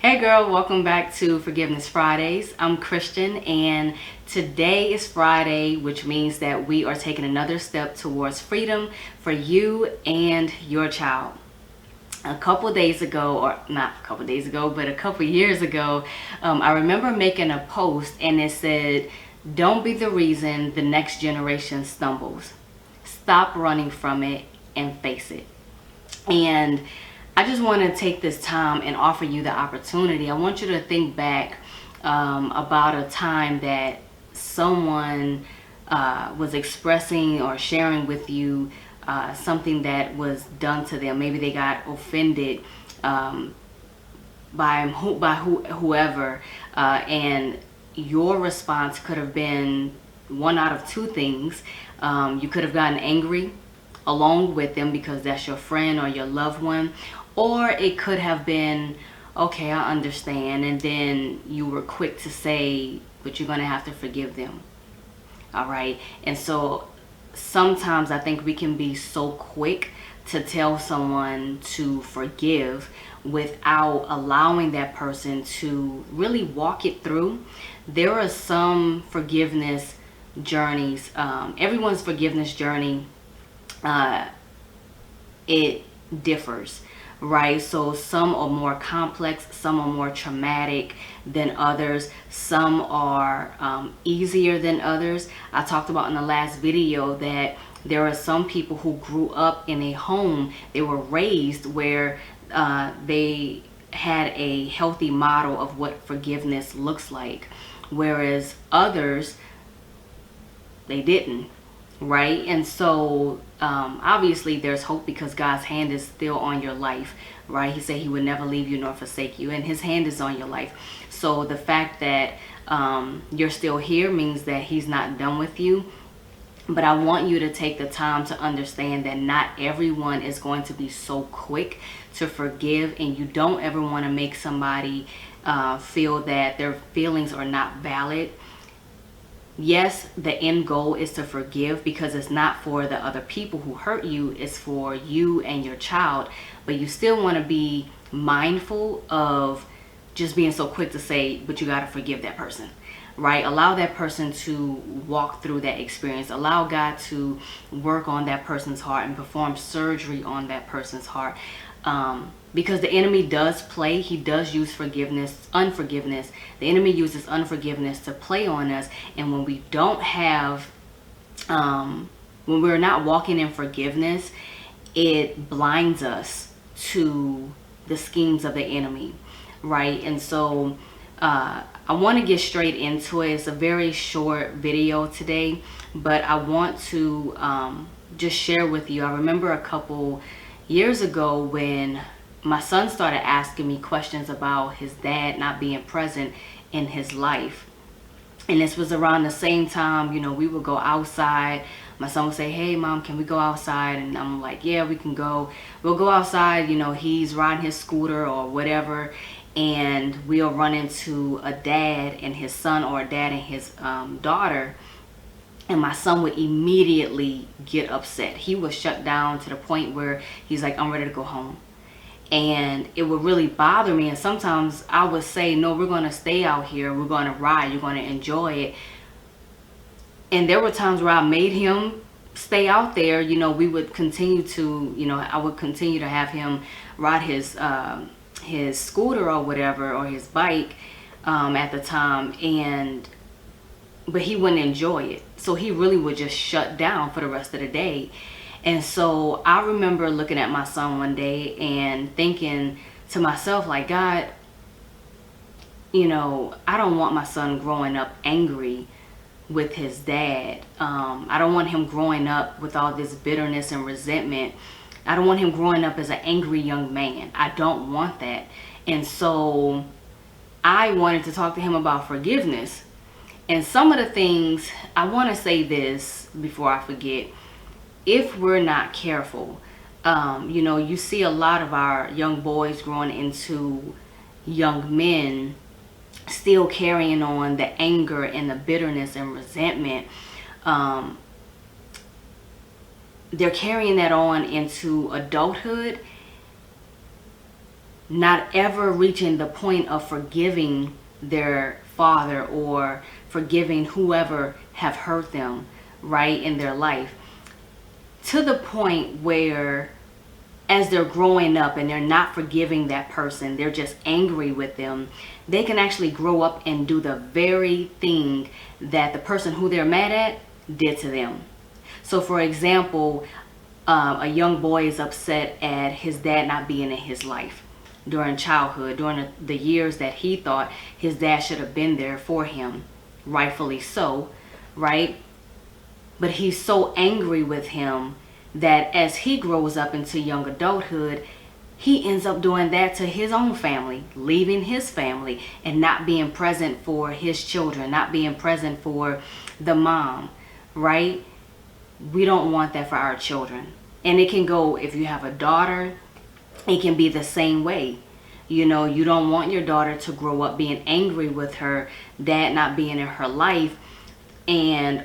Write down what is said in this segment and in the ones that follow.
Hey girl, welcome back to Forgiveness Fridays. I'm Christian, and today is Friday, which means that we are taking another step towards freedom for you and your child. A couple days ago, or not a couple days ago, but a couple years ago, I remember making a post and it said, "Don't be the reason the next generation stumbles. Stop running from it and face it." And I just want to take this time and offer you the opportunity. I want you to think back about a time that someone was expressing or sharing with you something that was done to them. Maybe they got offended whoever, and your response could have been one out of two things. You could have gotten angry along with them because that's your friend or your loved one, or it could have been, okay, I understand, and then you were quick to say, but you're going to have to forgive them. All right. And so sometimes I think we can be so quick to tell someone to forgive without allowing that person to really walk it through. There are some forgiveness journeys, everyone's forgiveness journey, it differs, right? So some are more complex, some are more traumatic than others, some are easier than others. I talked about in the last video that there are some people who grew up in a home, they were raised where they had a healthy model of what forgiveness looks like, whereas others, they didn't, right? And so obviously there's hope because God's hand is still on your life, right? He said he would never leave you nor forsake you, and his hand is on your life. So the fact that you're still here means that he's not done with you. But I want you to take the time to understand that not everyone is going to be so quick to forgive, and you don't ever want to make somebody feel that their feelings are not valid. Yes, the end goal is to forgive because it's not for the other people who hurt you, it's for you and your child. But you still want to be mindful of just being so quick to say, but you got to forgive that person, right? Allow that person to walk through that experience. Allow God to work on that person's heart and perform surgery on that person's heart. Because the enemy does play, he does use unforgiveness. The enemy uses unforgiveness to play on us. And when we don't have, when we're not walking in forgiveness, it blinds us to the schemes of the enemy, right? And so I want to get straight into it. It's a very short video today, but I want to just share with you. I remember a couple years ago when my son started asking me questions about his dad not being present in his life. And this was around the same time, we would go outside. My son would say, "Hey mom, can we go outside?" And I'm like, "Yeah, we can go." We'll go outside, he's riding his scooter or whatever, and we'll run into a dad and his son, or a dad and his daughter. And my son would immediately get upset. He was shut down to the point where he's like, "I'm ready to go home." And it would really bother me. And sometimes I would say, "No, we're going to stay out here. We're going to ride. You're going to enjoy it." And there were times where I made him stay out there. We would continue to, I would continue to have him ride his scooter or whatever, or his bike at the time. But he wouldn't enjoy it. So he really would just shut down for the rest of the day. And so I remember looking at my son one day and thinking to myself, like, God, I don't want my son growing up angry with his dad. I don't want him growing up with all this bitterness and resentment. I don't want him growing up as an angry young man. I don't want that. And so I wanted to talk to him about forgiveness. And some of the things, I want to say this before I forget. If we're not careful, you see a lot of our young boys growing into young men still carrying on the anger and the bitterness and resentment. They're carrying that on into adulthood, not ever reaching the point of forgiving their father or forgiving whoever have hurt them, right, in their life, to the point where as they're growing up and they're not forgiving that person, they're just angry with them, they can actually grow up and do the very thing that the person who they're mad at did to them. So for example, a young boy is upset at his dad not being in his life during childhood, during the years that he thought his dad should have been there for him, rightfully so, right? But he's so angry with him that as he grows up into young adulthood, he ends up doing that to his own family, leaving his family and not being present for his children, not being present for the mom, right? We don't want that for our children. And it can go, if you have a daughter, it can be the same way. You know, you don't want your daughter to grow up being angry with her dad not being in her life, and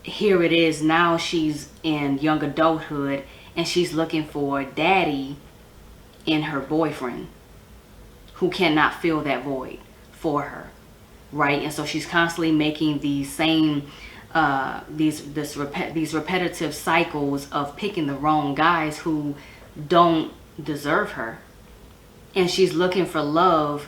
here it is now, she's in young adulthood and she's looking for daddy in her boyfriend who cannot fill that void for her, right? And so she's constantly making these same these repetitive cycles of picking the wrong guys who don't deserve her, and she's looking for love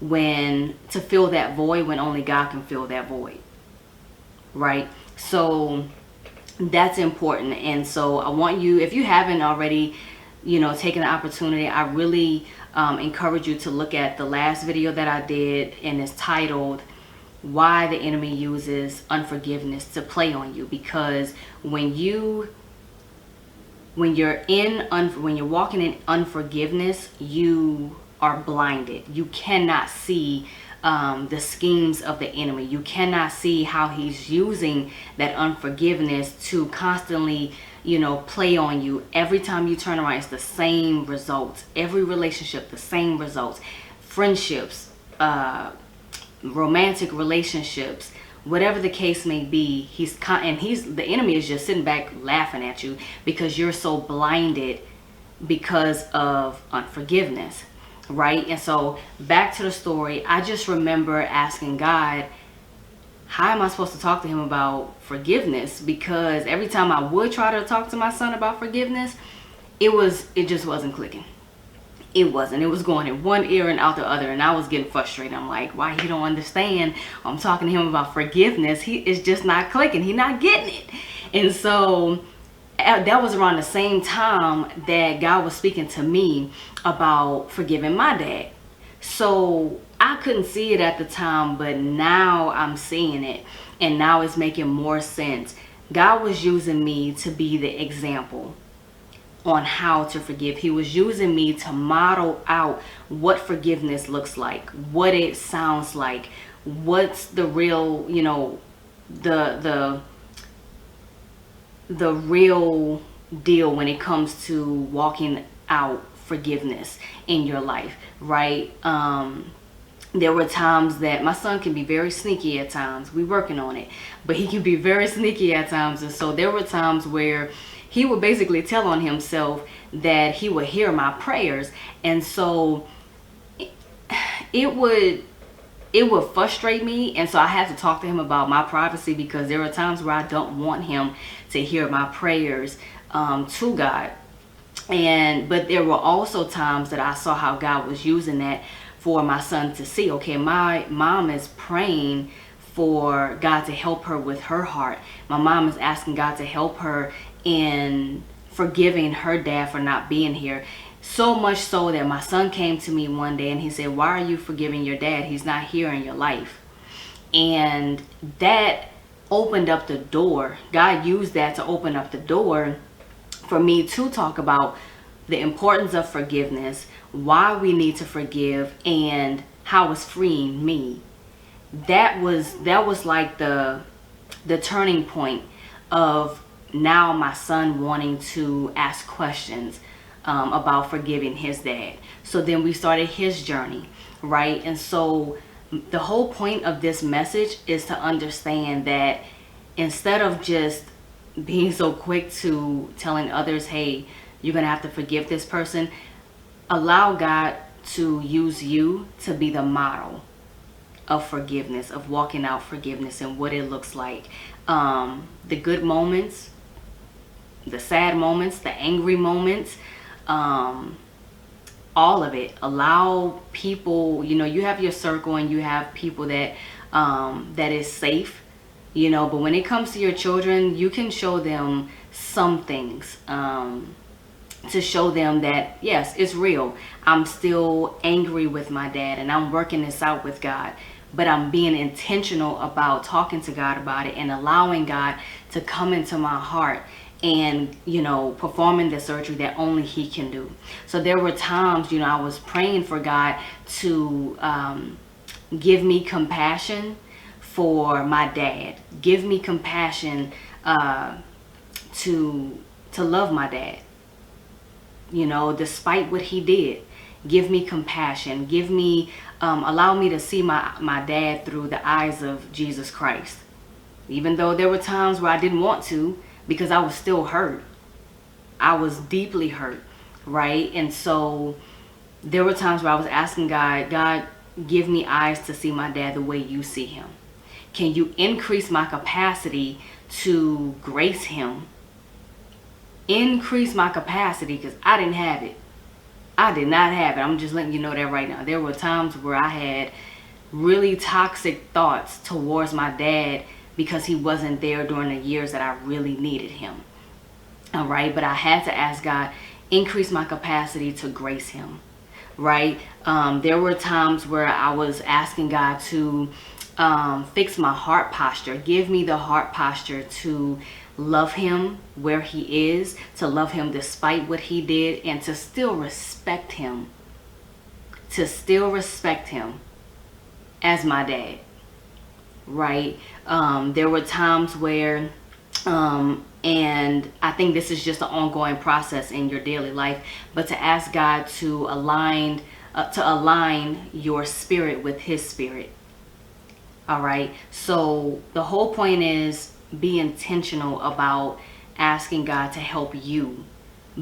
to fill that void when only God can fill that void, right? So that's important. And so I want you, if you haven't already, you know, taken the opportunity, I really encourage you to look at the last video that I did, and it's titled Why the Enemy Uses Unforgiveness to Play on You. Because when you're walking in unforgiveness, you are blinded. You cannot see the schemes of the enemy. You cannot see how he's using that unforgiveness to constantly, you know, play on you. Every time you turn around, it's the same results. Every relationship, the same results. Friendships, romantic relationships, whatever the case may be, the enemy is just sitting back laughing at you because you're so blinded because of unforgiveness, right? And so back to the story, I just remember asking God, how am I supposed to talk to him about forgiveness? Because every time I would try to talk to my son about forgiveness, it just wasn't clicking. It wasn't. It was going in one ear and out the other, and I was getting frustrated. I'm like, why he don't understand? I'm talking to him about forgiveness. He is just not clicking. He not getting it. And so that was around the same time that God was speaking to me about forgiving my dad. So I couldn't see it at the time, but now I'm seeing it, and now it's making more sense. God was using me to be the example on how to forgive. He was using me to model out what forgiveness looks like, what it sounds like, what's the real, you know, the real deal when it comes to walking out forgiveness in your life, right? There were times that my son can be very sneaky at times. We're working on it, but he can be very sneaky at times. And so there were times where he would basically tell on himself that he would hear my prayers. And so it would frustrate me. And so I had to talk to him about my privacy, because there are times where I don't want him to hear my prayers to God. But there were also times that I saw how God was using that for my son to see, okay, my mom is praying for God to help her with her heart. My mom is asking God to help her in forgiving her dad for not being here. So much so that my son came to me one day and he said, why are you forgiving your dad? He's not here in your life. And that opened up the door. God used that to open up the door for me to talk about the importance of forgiveness, why we need to forgive, and how it's freeing me. That was like the turning point of now my son wanting to ask questions about forgiving his dad. So then we started his journey, right? And so the whole point of this message is to understand that instead of just being so quick to telling others, hey, you're gonna have to forgive this person, allow God to use you to be the model of forgiveness, of walking out forgiveness and what it looks like. The good moments, the sad moments, the angry moments, all of it. Allow people, you know, you have your circle and you have people that that is safe, you know, but when it comes to your children, you can show them some things, to show them that yes, it's real. I'm still angry with my dad and I'm working this out with God, but I'm being intentional about talking to God about it and allowing God to come into my heart and, you know, performing the surgery that only he can do. So there were times, you know, I was praying for God to give me compassion for my dad. Give me compassion to love my dad. You know, despite what he did, give me compassion. Give me, allow me to see my dad through the eyes of Jesus Christ. Even though there were times where I didn't want to, because I was still hurt. I was deeply hurt, right? And so there were times where I was asking God, God, give me eyes to see my dad the way you see him. Can you increase my capacity to grace him? Increase my capacity, because I didn't have it. I did not have it. I'm just letting you know that right now. There were times where I had really toxic thoughts towards my dad because he wasn't there during the years that I really needed him. All right, but I had to ask God, increase my capacity to grace him. Right? There were times where I was asking God to fix my heart posture. Give me the heart posture to love him where he is, to love him despite what he did, and to still respect him. To still respect him as my dad. Right? There were times where, and I think this is just an ongoing process in your daily life, but to ask God to align your spirit with his spirit. All right. So the whole point is be intentional about asking God to help you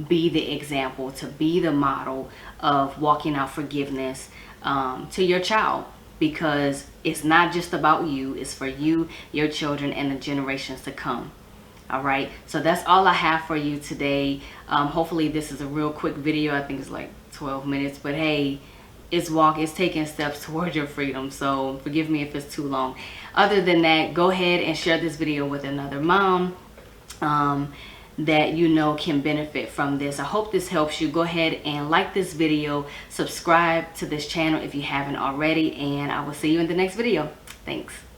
be the example, to be the model of walking out forgiveness to your child. Because it's not just about you, it's for you, your children, and the generations to come. All right, so that's all I have for you today. Hopefully this is a real quick video. I think it's like 12 minutes, but hey, it's taking steps toward your freedom. So forgive me if it's too long. Other than that, go ahead and share this video with another mom that you know can benefit from this. I hope this helps you. Go ahead and like this video, subscribe to this channel if you haven't already, and I will see you in the next video. Thanks.